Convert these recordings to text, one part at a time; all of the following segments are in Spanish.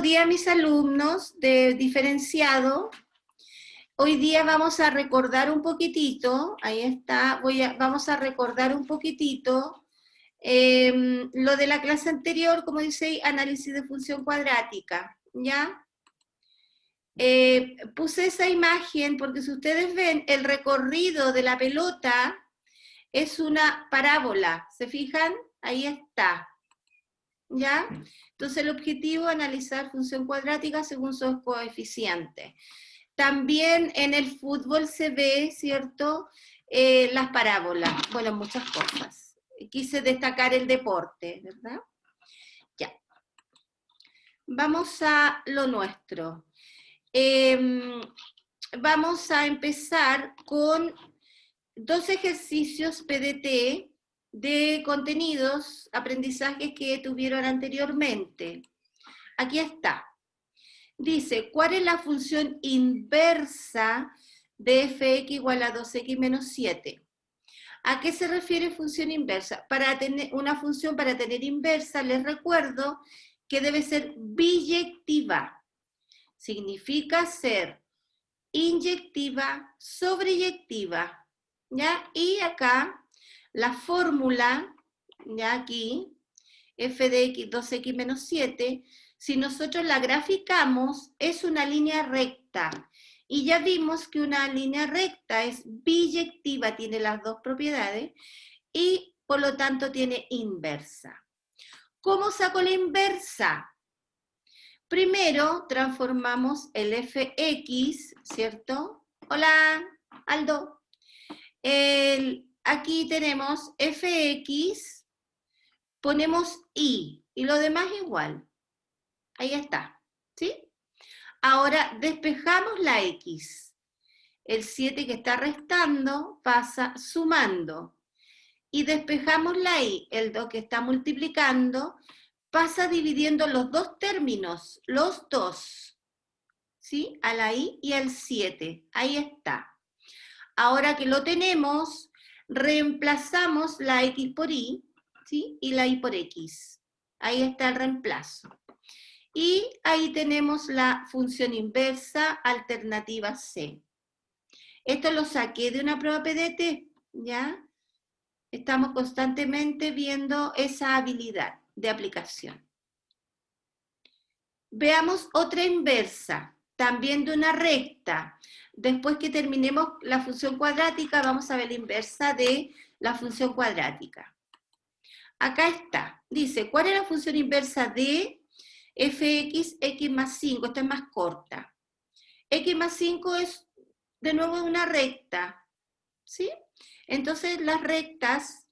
Buenos días, mis alumnos de diferenciado. Hoy día vamos a recordar un poquitito, ahí está, vamos a recordar un poquitito lo de la clase anterior, como dice ahí, análisis de función cuadrática, ¿ya? Puse esa imagen porque si ustedes ven, el recorrido de la pelota es una parábola, ¿se fijan? Ahí está. ¿Ya? Entonces el objetivo es analizar función cuadrática según sus coeficientes. También en el fútbol se ve, ¿cierto? Las parábolas, bueno, muchas cosas. Quise destacar el deporte, ¿verdad? Ya. Vamos a lo nuestro. Vamos a empezar con dos ejercicios PDT de contenidos, aprendizajes que tuvieron anteriormente. Aquí está. Dice, ¿cuál es la función inversa de fx igual a 2x menos 7? ¿A qué se refiere función inversa? Para tener una función, para tener inversa, les recuerdo que debe ser biyectiva. Significa ser inyectiva, sobreyectiva. ¿Ya? Y acá la fórmula, ya aquí, f de x, 2x menos 7, si nosotros la graficamos, es una línea recta. Y ya vimos que una línea recta es biyectiva, tiene las dos propiedades, y por lo tanto tiene inversa. ¿Cómo saco la inversa? Primero transformamos el fx, ¿cierto? Hola, Aldo. Aquí tenemos fx, ponemos y lo demás igual. Ahí está, ¿sí? Ahora despejamos la x. El 7 que está restando pasa sumando. Y despejamos la y, el 2 que está multiplicando, pasa dividiendo los dos términos, los dos, ¿sí? A la y y al 7. Ahí está. Ahora que lo tenemos, reemplazamos la x por y, ¿sí? Y la y por x. Ahí está el reemplazo. Y ahí tenemos la función inversa alternativa C. Esto lo saqué de una prueba PDT, ¿ya? Estamos constantemente viendo esa habilidad de aplicación. Veamos otra inversa, también de una recta. Después que terminemos la función cuadrática, vamos a ver la inversa de la función cuadrática. Acá está. Dice, ¿cuál es la función inversa de fx, x más 5? Esta es más corta. X más 5 es, de nuevo, una recta. ¿Sí? Entonces, las rectas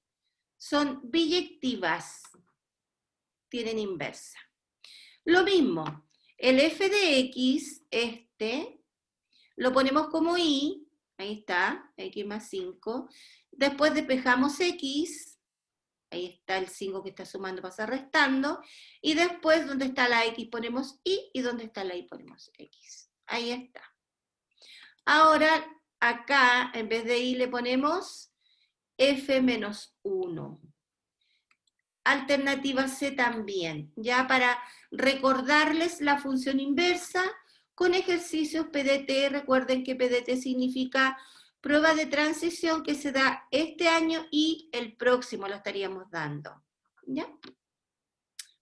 son biyectivas. Tienen inversa. Lo mismo, el f de x, lo ponemos como y, ahí está, x más 5. Después despejamos x, ahí está el 5 que está sumando pasa restando, y después donde está la x ponemos y donde está la y ponemos x. Ahí está. Ahora, acá, en vez de y le ponemos f menos 1. Alternativa C también, ya para recordarles la función inversa con ejercicios PDT. Recuerden que PDT significa prueba de transición que se da este año y el próximo lo estaríamos dando. ¿Ya?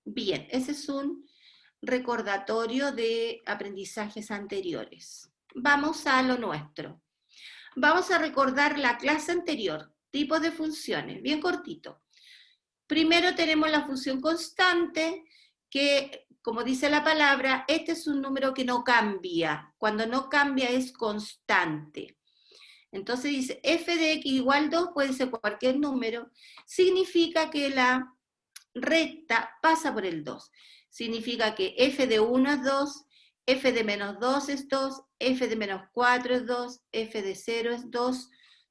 Bien, ese es un recordatorio de aprendizajes anteriores. Vamos a lo nuestro. Vamos a recordar la clase anterior, tipos de funciones, bien cortito. Primero tenemos la función constante, que, como dice la palabra, este es un número que no cambia. Cuando no cambia es constante. Entonces dice, f de x igual 2, puede ser cualquier número, significa que la recta pasa por el 2. Significa que f de 1 es 2, f de menos 2 es 2, f de menos 4 es 2, f de 0 es 2.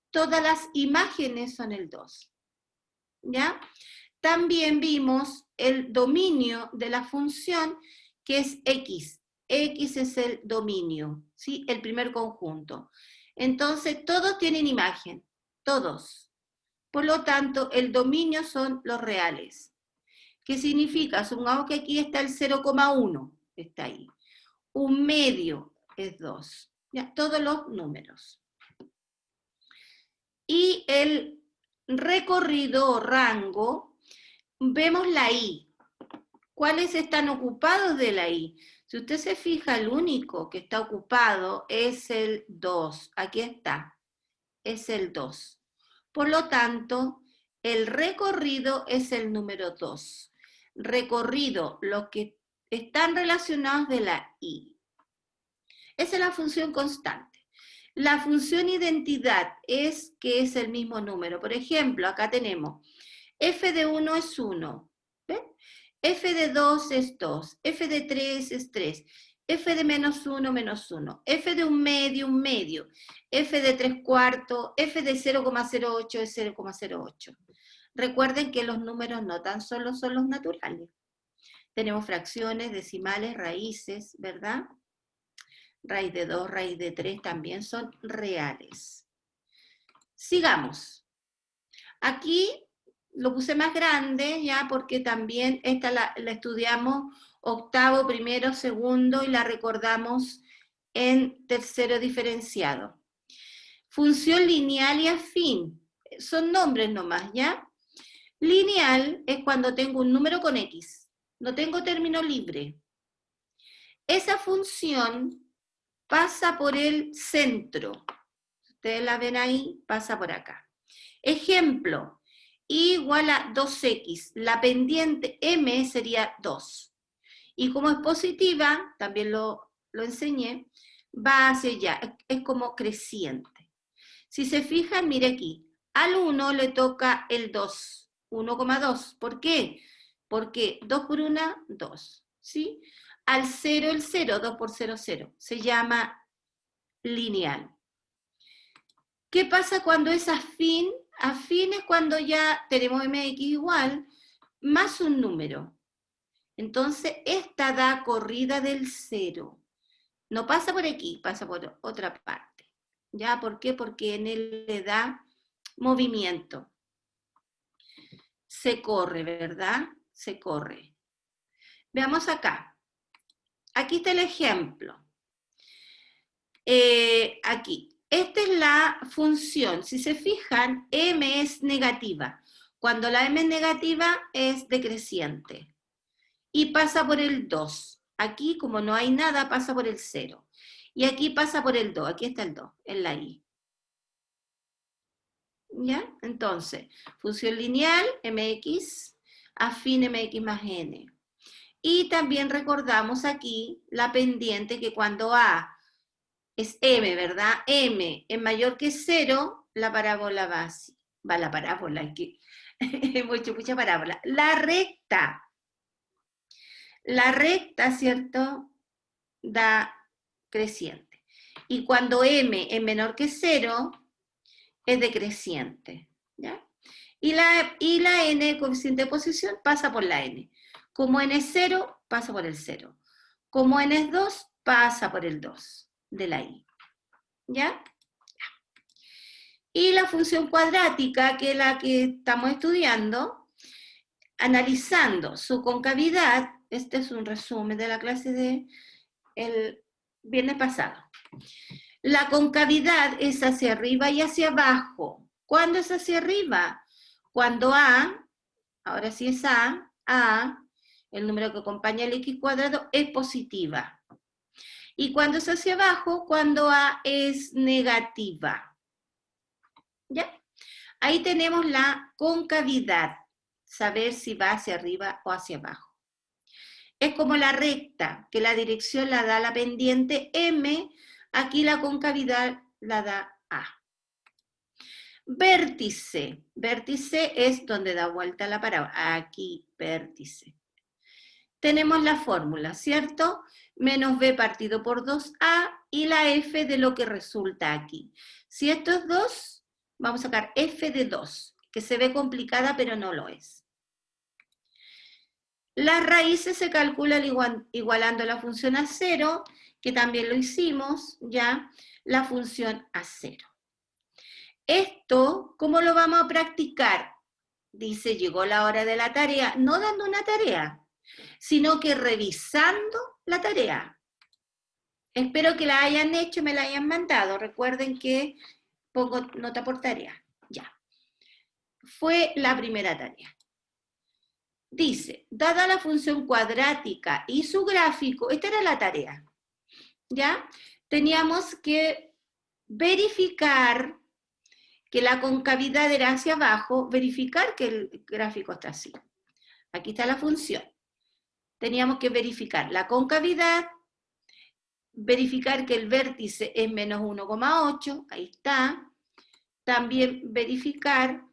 Todas las imágenes son el 2. ¿Ya? También vimos el dominio de la función, que es x. X es el dominio, ¿sí? El primer conjunto. Entonces, todos tienen imagen, todos. Por lo tanto, el dominio son los reales. ¿Qué significa? Supongamos que aquí está el 0,1. está ahí. 1/2 es 2. Ya, todos los números. Y el recorrido o rango, vemos la I. ¿Cuáles están ocupados de la I? Si usted se fija, el único que está ocupado es el 2. Aquí está. Es el 2. Por lo tanto, el recorrido es el número 2. Recorrido, los que están relacionados de la I. Esa es la función constante. La función identidad es que es el mismo número. Por ejemplo, acá tenemos f de 1 es 1. ¿Ven? F de 2 es 2. F de 3 es 3. F de menos 1, menos 1. F de 1/2. F de 3/4. F de 0,08 es 0,08. Recuerden que los números no tan solo son los naturales. Tenemos fracciones, decimales, raíces, ¿verdad? Raíz de 2, raíz de 3 también son reales. Sigamos. Aquí lo puse más grande, ya, porque también esta la estudiamos octavo, primero, segundo, y la recordamos en tercero diferenciado. Función lineal y afín. Son nombres nomás, ¿ya? Lineal es cuando tengo un número con X. No tengo término libre. Esa función pasa por el centro. Ustedes la ven ahí, pasa por acá. Ejemplo, y igual a 2x. La pendiente m sería 2. Y como es positiva, también lo enseñé, va hacia allá. Es como creciente. Si se fijan, mire aquí. Al 1 le toca el 2. 1,2. ¿Por qué? Porque 2 por 1, 2. ¿Sí? Al 0, el 0. 2 por 0, 0. Se llama lineal. ¿Qué pasa cuando es afín? Afín es cuando ya tenemos mx igual, más un número. Entonces, esta da corrida del 0. No pasa por aquí, pasa por otra parte. ¿Ya? ¿Por qué? Porque en él le da movimiento. Se corre, ¿verdad? Se corre. Veamos acá. Aquí está el ejemplo. Aquí. Esta es la función. Si se fijan, m es negativa. Cuando la m es negativa, es decreciente. Y pasa por el 2. Aquí, como no hay nada, pasa por el 0. Y aquí pasa por el 2. Aquí está el 2, en la i. ¿Ya? Entonces, función lineal, mx, afín mx más n. Y también recordamos aquí la pendiente que cuando a es m, ¿verdad? M es mayor que 0, la parábola va así. Va la parábola, aquí. mucha parábola. La recta, ¿cierto? Da creciente. Y cuando m es menor que 0, es decreciente. ¿Ya? Y la n, coeficiente de posición, pasa por la n. Como n es 0, pasa por el 0. Como n es 2, pasa por el 2 de la i. ¿Ya? Y la función cuadrática, que es la que estamos estudiando, analizando su concavidad, este es un resumen de la clase del viernes pasado. La concavidad es hacia arriba y hacia abajo. ¿Cuándo es hacia arriba? Cuando a, ahora sí es a, el número que acompaña el x cuadrado, es positiva. Y cuando es hacia abajo, cuando a es negativa. ¿Ya? Ahí tenemos la concavidad, saber si va hacia arriba o hacia abajo. Es como la recta, que la dirección la da la pendiente m, aquí la concavidad la da a. Vértice, vértice es donde da vuelta la parábola, aquí vértice. Tenemos la fórmula, ¿cierto? Menos b partido por 2a y la f de lo que resulta aquí. Si esto es 2, vamos a sacar f de 2, que se ve complicada pero no lo es. Las raíces se calculan igualando la función a 0, que también lo hicimos, ¿ya? La función a 0. Esto, ¿cómo lo vamos a practicar? Dice, llegó la hora de la tarea, no dando una tarea, sino que revisando la tarea. Espero que la hayan hecho, me la hayan mandado. Recuerden que pongo nota por tarea. Ya. Fue la primera tarea. Dice, dada la función cuadrática y su gráfico, esta era la tarea, ¿ya? Teníamos que verificar que la concavidad era hacia abajo, verificar que el gráfico está así. Aquí está la función. Teníamos que verificar la concavidad, verificar que el vértice es menos 1,8, ahí está. También verificar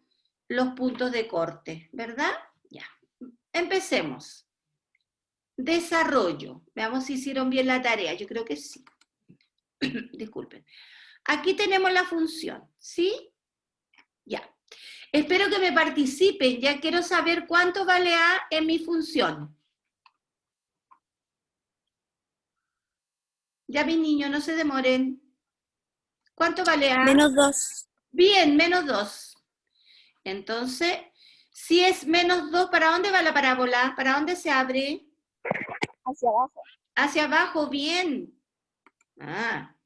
los puntos de corte, ¿verdad? Ya. Empecemos. Desarrollo. Veamos si hicieron bien la tarea. Yo creo que sí. Disculpen. Aquí tenemos la función, ¿sí? Ya. Espero que me participen. Ya quiero saber cuánto vale A en mi función. Ya, mis niños, no se demoren. ¿Cuánto vale A? -2. Bien, -2. Entonces, si es -2, ¿para dónde va la parábola? ¿Para dónde se abre? Hacia abajo. Hacia abajo, bien. Ah.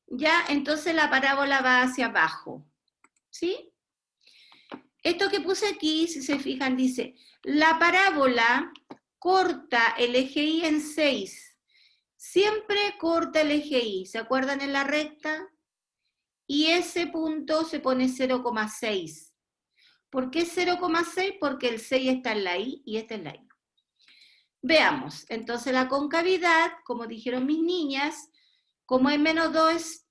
Ya, entonces la parábola va hacia abajo. ¿Sí? Esto que puse aquí, si se fijan, dice, la parábola corta el eje Y en 6. Siempre corta el eje Y. ¿Se acuerdan en la recta? Y ese punto se pone 0,6. ¿Por qué 0,6? Porque el 6 está en la Y y esta es la Y. Veamos, entonces la concavidad, como dijeron mis niñas, como es -2 es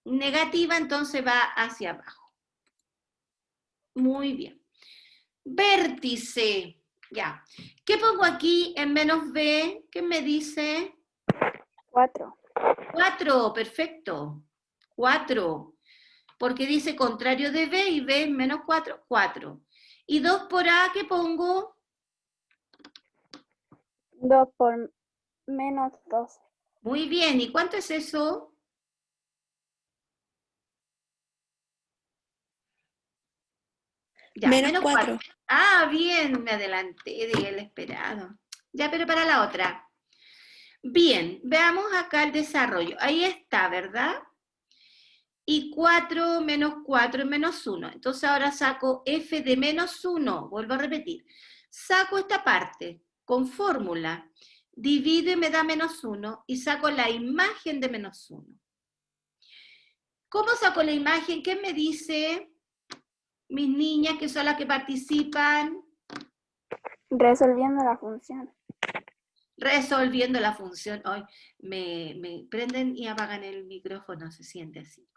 negativa, entonces va hacia abajo. Muy bien. Vértice, ya. ¿Qué pongo aquí en -b? ¿Qué me dice? 4. 4, perfecto. 4. Porque dice contrario de b y b es -4, 4. Y 2 por a, ¿qué pongo? 2 por -12. Muy bien, ¿y cuánto es eso? Ya, -4. Ah, bien, me adelanté de el esperado. Ya, pero para la otra. Bien, veamos acá el desarrollo. Ahí está, ¿verdad? Y 4 menos 4 es -1. Entonces ahora saco f de -1. Vuelvo a repetir. Saco esta parte con fórmula. Divido y me da -1. Y saco la imagen de -1. ¿Cómo saco la imagen? ¿Qué me dice? Mis niñas, que son las que participan. Resolviendo la función. Resolviendo la función. Hoy me prenden y apagan el micrófono, se siente así.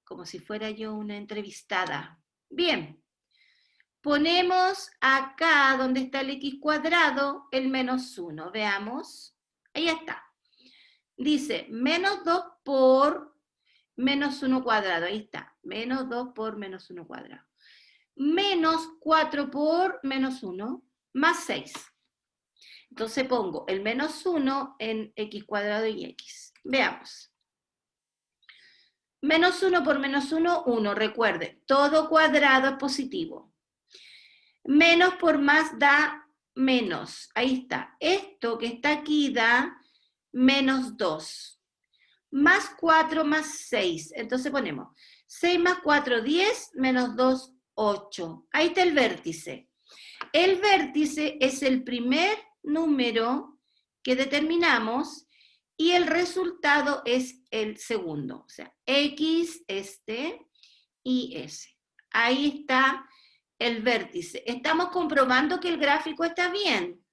Como si fuera yo una entrevistada. Bien. Ponemos acá, donde está el x cuadrado, el -1. Veamos. Ahí está. Dice, -2 por -1 cuadrado. Ahí está. -2 por -1 cuadrado. -4 por -1, más 6. Entonces pongo el -1 en x cuadrado y x. Veamos. -1 por -1, 1. Recuerde, todo cuadrado es positivo. Menos por más da menos. Ahí está. Esto que está aquí da -2. Más 4 más 6. Entonces ponemos 6 más 4, 10, -2, 8. Ahí está el vértice. El vértice es el primer número que determinamos y el resultado es el segundo. O sea, X, y S. Ahí está el vértice. Estamos comprobando que el gráfico está bien.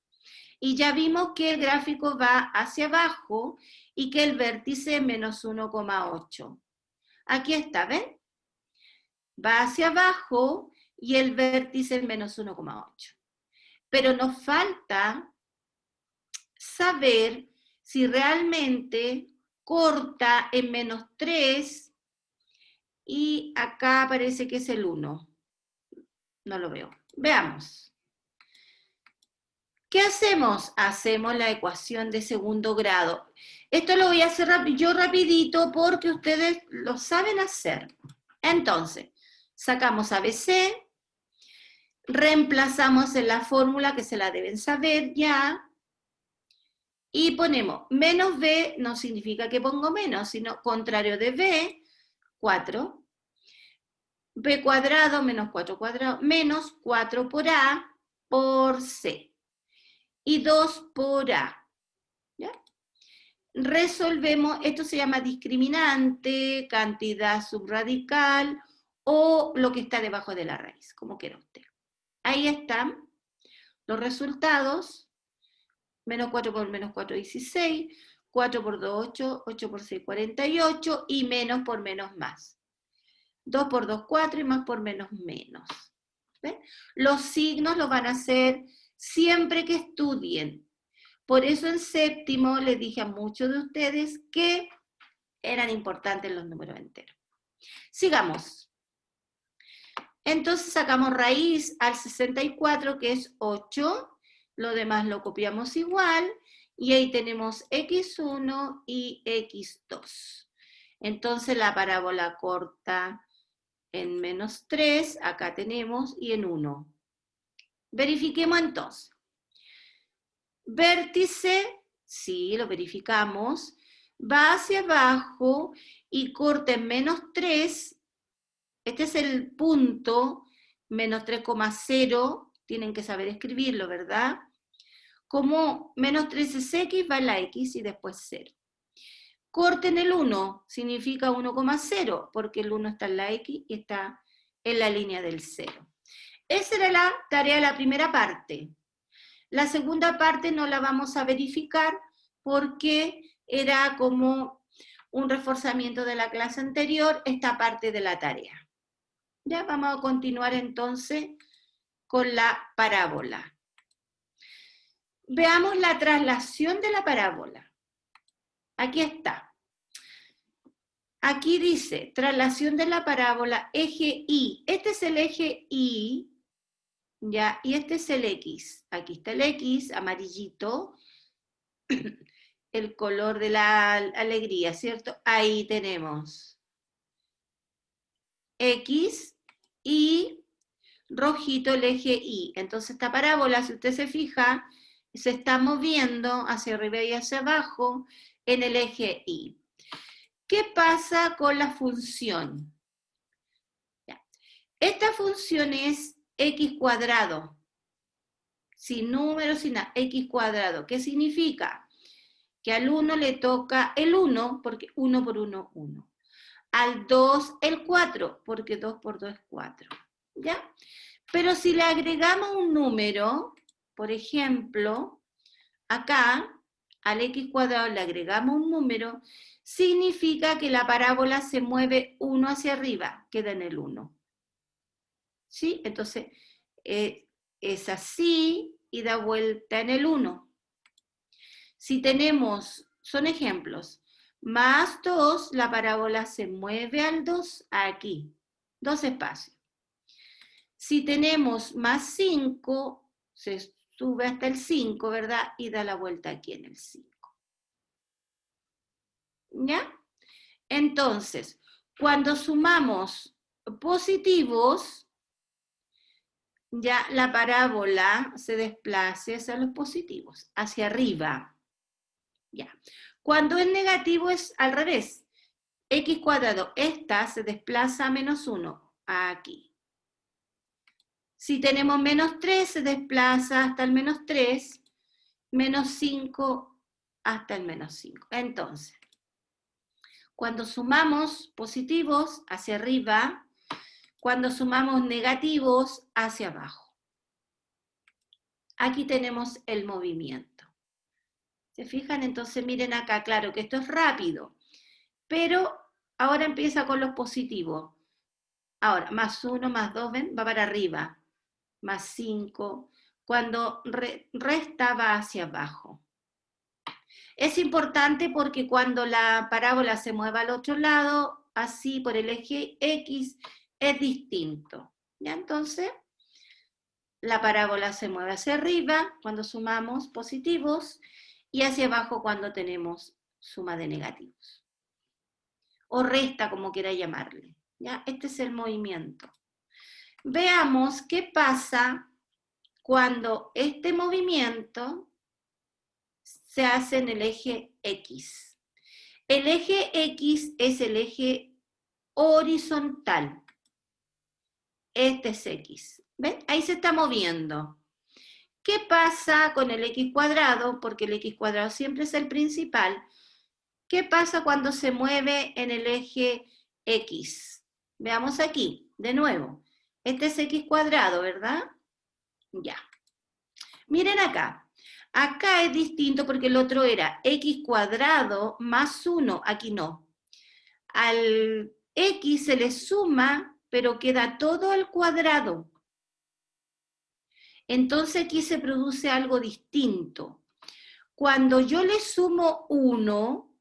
Y ya vimos que el gráfico va hacia abajo y que el vértice es -1,8. Aquí está, ¿ven? Va hacia abajo y el vértice es -1,8. Pero nos falta saber si realmente corta en -3 y acá parece que es el 1. No lo veo. Veamos. ¿Qué hacemos? Hacemos la ecuación de segundo grado. Esto lo voy a hacer yo rapidito porque ustedes lo saben hacer. Entonces, sacamos ABC, reemplazamos en la fórmula que se la deben saber ya, Y ponemos menos b, no significa que pongo menos, sino contrario de b, 4. B cuadrado menos 4 cuadrado, menos 4 por A por C. Y 2 por A. ¿Ya? Resolvemos, esto se llama discriminante, cantidad subradical o lo que está debajo de la raíz, como quiera usted. Ahí están los resultados. Menos 4 por menos 4, 16. 4 por 2, 8. 8 por 6, 48. Y menos por menos más. 2 por 2, 4 y más por menos, menos. ¿Ven? Los signos los van a hacer siempre que estudien. Por eso en séptimo les dije a muchos de ustedes que eran importantes los números enteros. Sigamos. Entonces sacamos raíz al 64, que es 8. Lo demás lo copiamos igual. Y ahí tenemos x1 y x2. Entonces la parábola corta en menos 3, acá tenemos, y en 1. Verifiquemos entonces. Vértice, sí, lo verificamos, va hacia abajo y corta en menos 3. Este es el punto, menos 3,0, tienen que saber escribirlo, ¿verdad? Como menos 3 es x, va la x y después 0. Corten el 1, significa 1,0, porque el 1 está en la x y está en la línea del 0. Esa era la tarea de la primera parte. La segunda parte no la vamos a verificar porque era como un reforzamiento de la clase anterior, esta parte de la tarea. Ya vamos a continuar entonces con la parábola. Veamos la traslación de la parábola. Aquí está. Aquí dice, traslación de la parábola, eje Y. Este es el eje Y, ¿ya? Y este es el X. Aquí está el X, amarillito, el color de la alegría, ¿cierto? Ahí tenemos X y rojito el eje Y. Entonces esta parábola, si usted se fija, se está moviendo hacia arriba y hacia abajo en el eje Y. ¿Qué pasa con la función? Ya. Esta función es x cuadrado, sin números, sin nada, x cuadrado. ¿Qué significa? Que al 1 le toca el 1, porque 1 por 1, 1. Al 2, el 4, porque 2 por 2 es 4. ¿Ya? Pero si le agregamos un número, por ejemplo, acá, al x cuadrado le agregamos un número, significa que la parábola se mueve 1 hacia arriba, queda en el 1. ¿Sí? Entonces, es así y da vuelta en el 1. Si tenemos, son ejemplos, más 2, la parábola se mueve al 2 aquí, 2 espacios. Si tenemos más 5, se sube hasta el 5, ¿verdad? Y da la vuelta aquí en el 5. ¿Ya? Entonces, cuando sumamos positivos, ya la parábola se desplaza hacia los positivos, hacia arriba. Ya. Cuando es negativo es al revés. X cuadrado, esta se desplaza a menos 1, aquí. Si tenemos menos 3, se desplaza hasta el menos 3, menos 5 hasta el menos 5. Entonces, cuando sumamos positivos hacia arriba, cuando sumamos negativos hacia abajo. Aquí tenemos el movimiento. ¿Se fijan? Entonces miren acá, claro que esto es rápido, pero ahora empieza con los positivos. Ahora, más 1, más 2, ¿ven? Va para arriba. Más 5. Cuando resta va hacia abajo. Es importante porque cuando la parábola se mueva al otro lado, así por el eje X, es distinto. ¿Ya? Entonces, la parábola se mueve hacia arriba cuando sumamos positivos y hacia abajo cuando tenemos suma de negativos. O resta, como quiera llamarle. ¿Ya? Este es el movimiento. Veamos qué pasa cuando este movimiento se hace en el eje X. El eje X es el eje horizontal. Este es X. ¿Ven? Ahí se está moviendo. ¿Qué pasa con el X cuadrado? Porque el X cuadrado siempre es el principal. ¿Qué pasa cuando se mueve en el eje X? Veamos aquí, de nuevo. Este es X cuadrado, ¿verdad? Ya. Miren acá. Acá es distinto porque el otro era X cuadrado más 1. Aquí no. Al X se le suma, pero queda todo al cuadrado. Entonces aquí se produce algo distinto. Cuando yo le sumo 1,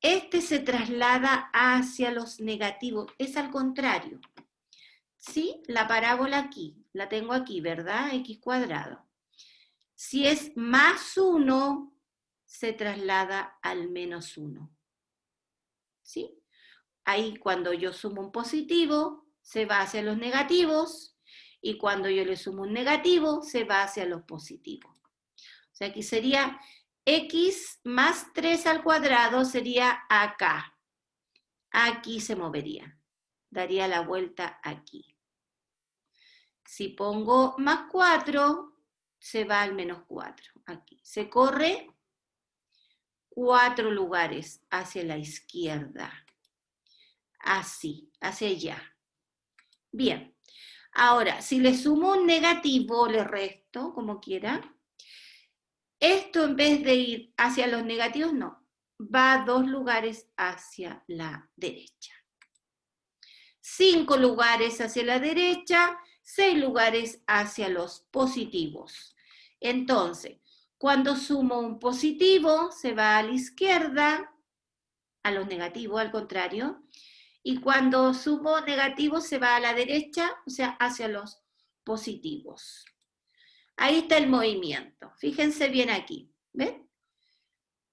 este se traslada hacia los negativos. Es al contrario. ¿Sí? La parábola aquí, la tengo aquí, ¿verdad? X cuadrado. Si es más 1, se traslada al menos 1. ¿Sí? Ahí cuando yo sumo un positivo, se va hacia los negativos, y cuando yo le sumo un negativo, se va hacia los positivos. O sea, aquí sería X más 3 al cuadrado, sería acá. Aquí se movería. Daría la vuelta aquí. Si pongo más 4, se va al menos 4. Aquí. Se corre 4 lugares hacia la izquierda. Así, hacia allá. Bien. Ahora, si le sumo un negativo, le resto, como quiera. Esto en vez de ir hacia los negativos, no. Va 2 lugares hacia la derecha. 5 lugares hacia la derecha, 6 lugares hacia los positivos. Entonces, cuando sumo un positivo, se va a la izquierda, a los negativos, al contrario. Y cuando sumo negativo, se va a la derecha, o sea, hacia los positivos. Ahí está el movimiento. Fíjense bien aquí. ¿Ven?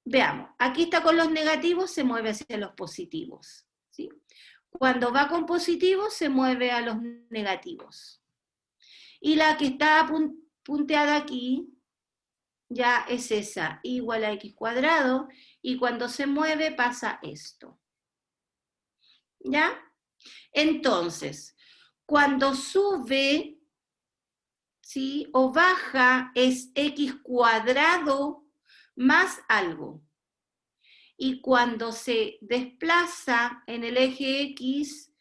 Veamos. Aquí está con los negativos, se mueve hacia los positivos. ¿Sí? Cuando va con positivos, se mueve a los negativos. Y la que está punteada aquí, ya es esa, igual a X cuadrado, y cuando se mueve pasa esto. ¿Ya? Entonces, cuando sube, ¿sí? O baja es X cuadrado más algo. Y cuando se desplaza en el eje X,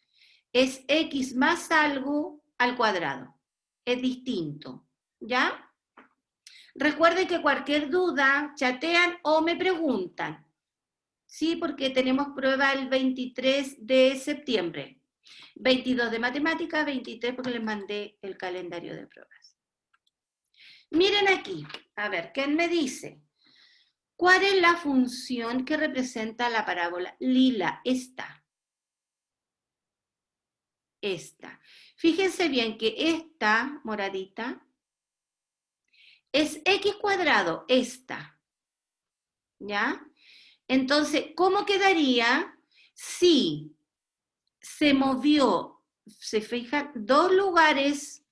es X más algo al cuadrado. Es distinto, ¿ya? Recuerden que cualquier duda, chatean o me preguntan. Sí, porque tenemos prueba el 23 de septiembre. 22 de matemáticas, 23 porque les mandé el calendario de pruebas. Miren aquí, a ver, ¿quién me dice? ¿Cuál es la función que representa la parábola lila? Esta. Fíjense bien que esta moradita es X cuadrado, esta. ¿Ya? Entonces, ¿cómo quedaría si se movió, se fijan, 2 lugares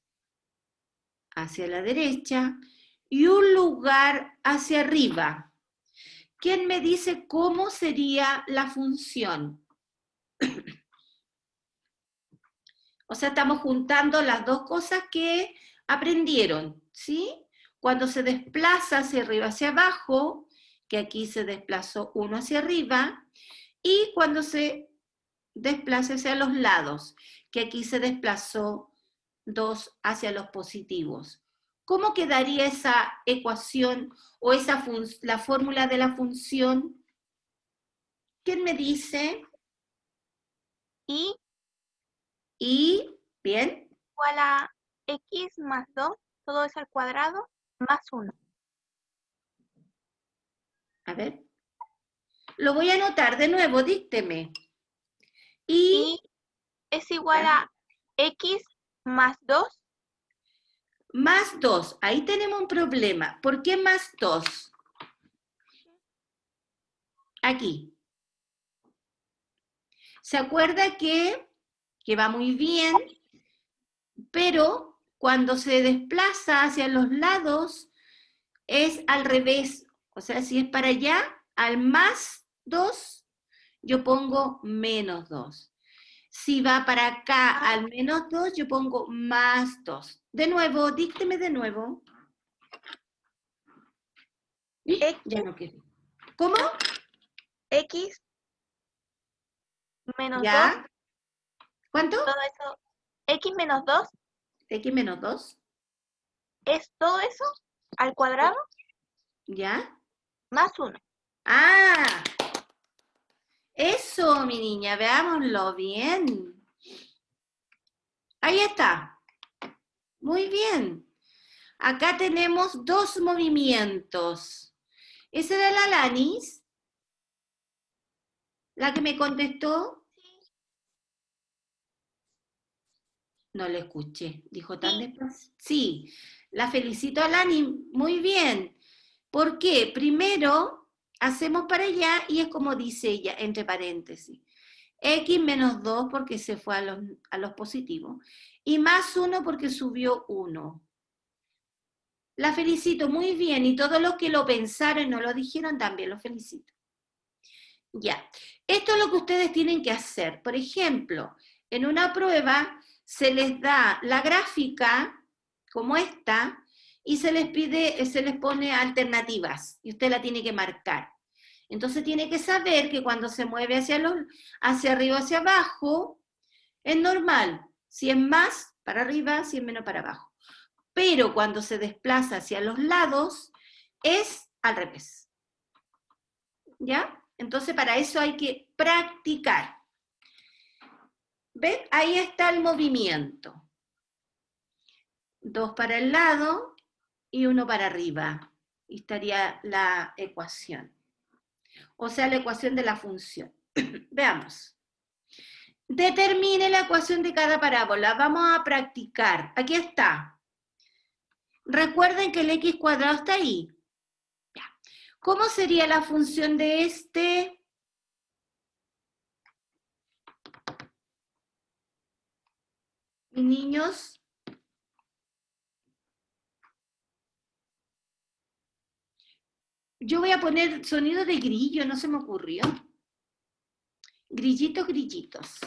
hacia la derecha y un lugar hacia arriba? ¿Quién me dice cómo sería la función? O sea, estamos juntando las dos cosas que aprendieron, ¿sí? Cuando se desplaza hacia arriba, hacia abajo, que aquí se desplazó 1 hacia arriba, y cuando se desplaza hacia los lados, que aquí se desplazó 2 hacia los positivos. ¿Cómo quedaría esa ecuación o la fórmula de la función? ¿Quién me dice? Y, bien. Igual a X más 2, todo es al cuadrado, más 1. A ver. Lo voy a anotar de nuevo, dícteme. Y es igual a X más 2. Más 2. Ahí tenemos un problema. ¿Por qué más 2? Aquí. ¿Se acuerda que va muy bien, pero cuando se desplaza hacia los lados es al revés? O sea, si es para allá, al más 2, yo pongo menos 2. Si va para acá al menos 2, yo pongo más 2. De nuevo, dícteme de nuevo. Ya no quiero. ¿Cómo? X menos 2, ¿Ya? ¿Cuánto? todo eso. X menos 2 X menos 2. es todo eso al cuadrado ¿Ya? más 1. ¡Ah! Eso, mi niña, veámoslo bien. Ahí está. Muy bien. Acá tenemos 2 movimientos. ¿Esa era la Lanis? ¿La que me contestó? No le escuché. Dijo tan Sí. despacio. Sí, la felicito a Lani. Muy bien. ¿Por qué? Primero, hacemos para allá y es como dice ella, entre paréntesis. X menos 2 porque se fue a los positivos. Y más 1 porque subió 1. La felicito muy bien y todos los que lo pensaron y no lo dijeron también los felicito. Ya, esto es lo que ustedes tienen que hacer. Por ejemplo, en una prueba se les da la gráfica como esta y se les pone alternativas y usted la tiene que marcar. Entonces tiene que saber que cuando se mueve hacia arriba o hacia abajo, es normal. Si es más para arriba, si es menos para abajo. Pero cuando se desplaza hacia los lados, es al revés. ¿Ya? Entonces para eso hay que practicar. ¿Ven? Ahí está el movimiento. 2 para el lado y 1 para arriba. Y estaría la ecuación. O sea, la ecuación de la función. Veamos. Determine la ecuación de cada parábola. Vamos a practicar. Aquí está. Recuerden que el x cuadrado está ahí. Ya. ¿Cómo sería la función de este? Mis niños. Yo voy a poner sonido de grillo, no se me ocurrió. Grillitos, grillitos.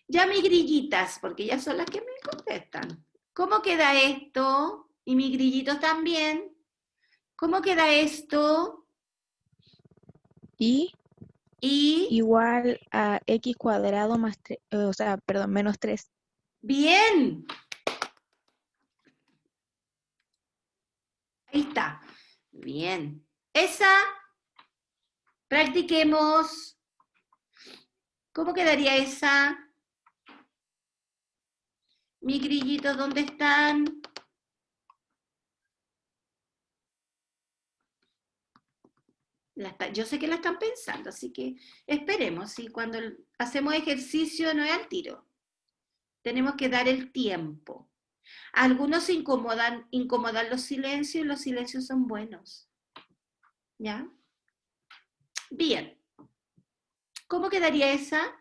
Ya mis grillitas, porque ya son las que me contestan. ¿Cómo queda esto? Y mis grillitos también. ¿Cómo queda esto? Y Y, igual a x cuadrado más 3, o sea, perdón, menos 3. bien. Ahí está. Bien. Esa, practiquemos. ¿Cómo quedaría esa? Mis grillitos, ¿dónde están? Yo sé que la están pensando, así que esperemos. ¿Sí? Cuando hacemos ejercicio no es al tiro. Tenemos que dar el tiempo. Algunos se incomodan los silencios y los silencios son buenos. ¿Ya? Bien. ¿Cómo quedaría esa?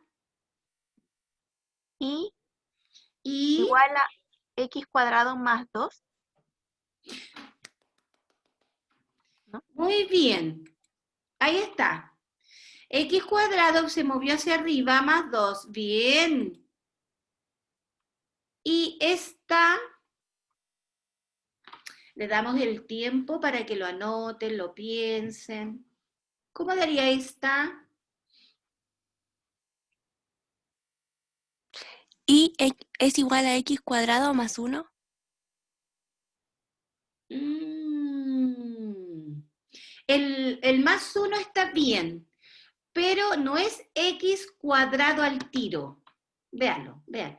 Y Y igual a x cuadrado más 2. ¿No? muy bien. Ahí está. X cuadrado se movió hacia arriba más 2. Bien. Y esta, le damos el tiempo para que lo anoten, lo piensen. ¿Cómo daría esta? Y es igual a x cuadrado más 1. El más 1 está bien, pero no es x cuadrado al tiro. Véanlo, véanlo.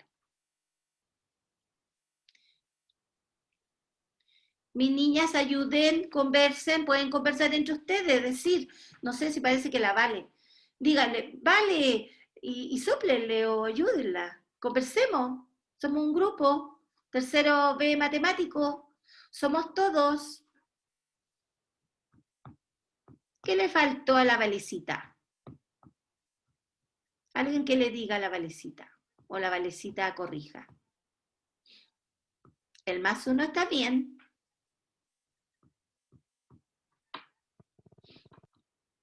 Mis niñas, ayuden, conversen, pueden conversar entre ustedes, decir, no sé si parece que la Vale. Díganle, Vale, y sóplenle o ayúdenla. Conversemos, somos un grupo, tercero B matemático, somos todos. ¿Qué le faltó a la Valecita? Alguien que le diga a la Valecita, o la Valecita corrija. El más 1 está bien.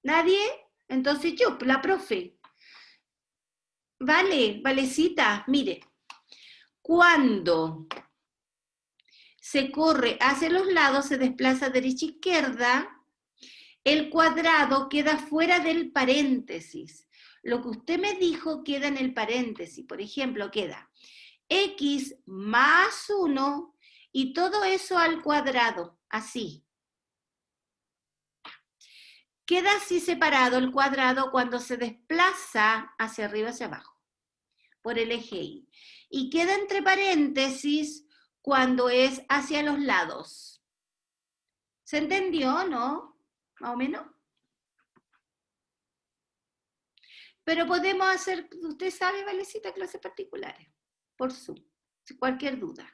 ¿Nadie? Entonces yo, la profe. Vale, Valecita, mire. Cuando se corre hacia los lados, se desplaza derecha e izquierda, el cuadrado queda fuera del paréntesis. Lo que usted me dijo queda en el paréntesis. Por ejemplo, queda x más 1 y todo eso al cuadrado, así. Queda así separado el cuadrado cuando se desplaza hacia arriba, hacia abajo, por el eje Y. Y queda entre paréntesis cuando es hacia los lados. ¿Se entendió, no? ¿Más o menos? Pero podemos hacer, usted sabe, Valecita, clases particulares, por Zoom, cualquier duda.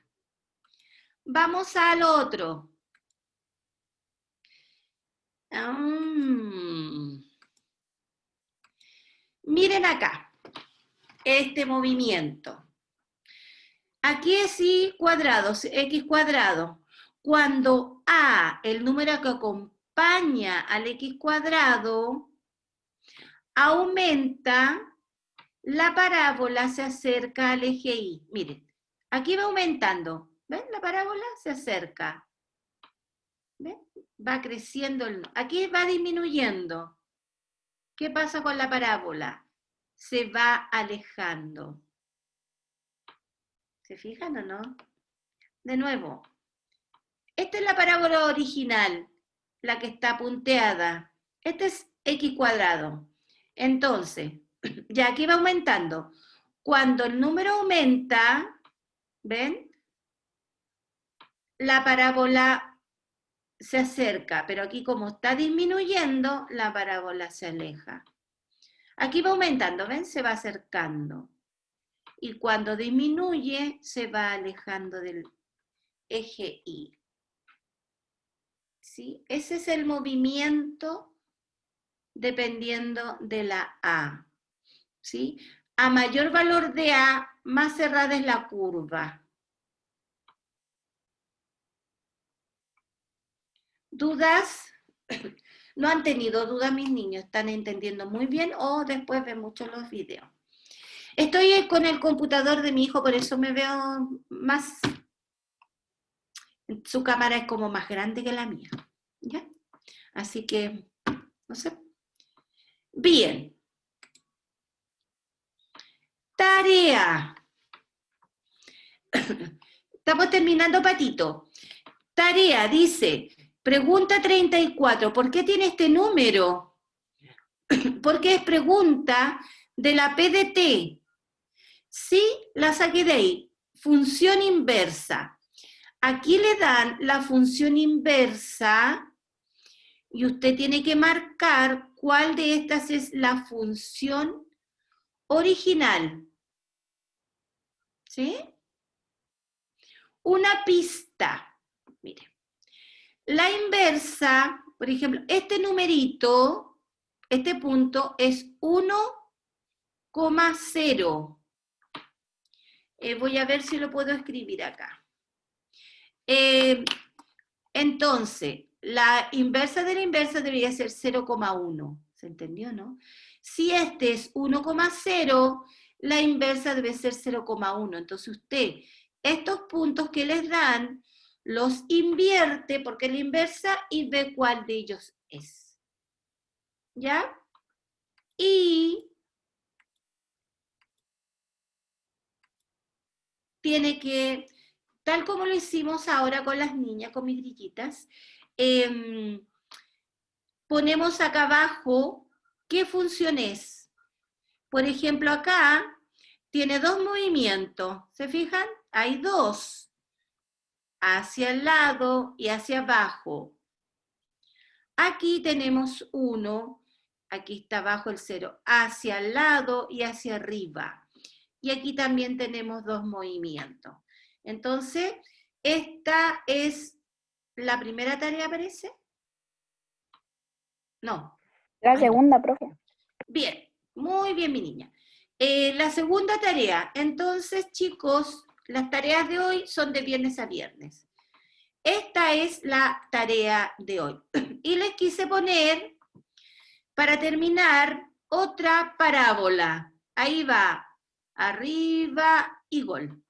Vamos al otro. Miren acá, este movimiento. Aquí es y cuadrado, x cuadrado. Cuando a, el número que acompaña al x cuadrado, aumenta, la parábola se acerca al eje Y. Miren, aquí va aumentando. ¿Ven? La parábola se acerca. ¿Ven? Va creciendo. Aquí va disminuyendo. ¿Qué pasa con la parábola? Se va alejando. ¿Se fijan o no? De nuevo. Esta es la parábola original, la que está punteada. Este es x cuadrado. Entonces, ya aquí va aumentando. Cuando el número aumenta, ¿ven? La parábola se acerca, pero aquí como está disminuyendo, la parábola se aleja. Aquí va aumentando, ¿ven? Se va acercando. Y cuando disminuye, se va alejando del eje Y. ¿Sí? Ese es el movimiento dependiendo de la A. ¿Sí? A mayor valor de A, más cerrada es la curva. ¿Dudas? ¿No han tenido dudas mis niños? ¿Están entendiendo muy bien o después ven mucho los videos? Estoy con el computador de mi hijo, por eso me veo más... Su cámara es como más grande que la mía. ¿Ya? Así que, no sé. Bien. Tarea. Estamos terminando, Patito. Tarea, dice, pregunta 34. ¿Por qué tiene este número? Porque es pregunta de la PDT. Sí, la saqué de ahí. Función inversa. Aquí le dan la función inversa y usted tiene que marcar cuál de estas es la función original. ¿Sí? Una pista. Mire. La inversa, por ejemplo, este numerito, este punto es 1,0. Voy a ver si lo puedo escribir acá. Entonces, la inversa de la inversa debería ser 0,1. ¿Se entendió, no? Si este es 1,0, la inversa debe ser 0,1. Entonces usted, estos puntos que les dan, los invierte porque es la inversa y ve cuál de ellos es. ¿Ya? Y tiene que, tal como lo hicimos ahora con las niñas, con mis grillitas, ponemos acá abajo qué función es. Por ejemplo, acá tiene dos movimientos. ¿Se fijan? Hay dos. Hacia el lado y hacia abajo. Aquí tenemos uno. Aquí está abajo el 0. Hacia el lado y hacia arriba. Y aquí también tenemos dos movimientos. Entonces, esta es la primera tarea, ¿parece? No. La segunda, profe. Bien, muy bien, mi niña. La segunda tarea. Entonces, chicos, las tareas de hoy son de viernes a viernes. Esta es la tarea de hoy. Y les quise poner Para terminar, otra parábola. Ahí va, arriba y gol.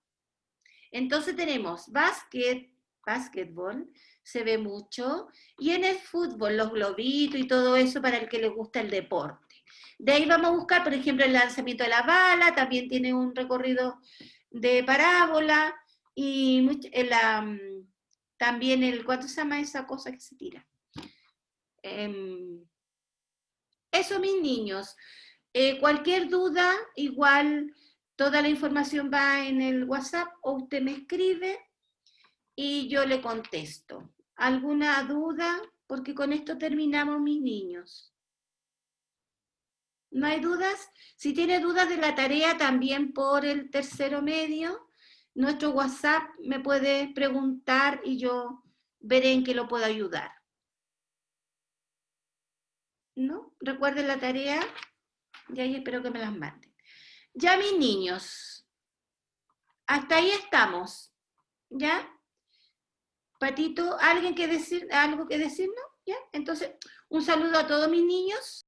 Entonces tenemos básquetbol, se ve mucho, y en el fútbol, los globitos y todo eso para el que le gusta el deporte. De ahí vamos a buscar, por ejemplo, el lanzamiento de la bala, también tiene un recorrido de parábola, y también ¿cuánto se llama esa cosa que se tira? Eso, mis niños. Cualquier duda, igual toda la información va en el WhatsApp o usted me escribe y yo le contesto. ¿Alguna duda? Porque con esto terminamos, mis niños. ¿No hay dudas? Si tiene dudas de la tarea también por el tercero medio, nuestro WhatsApp me puede preguntar y yo veré en qué lo puedo ayudar. ¿No? Recuerden la tarea y ahí espero que me las manden. Ya, mis niños, hasta ahí estamos. ¿Ya? Patito, ¿algo que decirnos? ¿Ya? Entonces, un saludo a todos mis niños.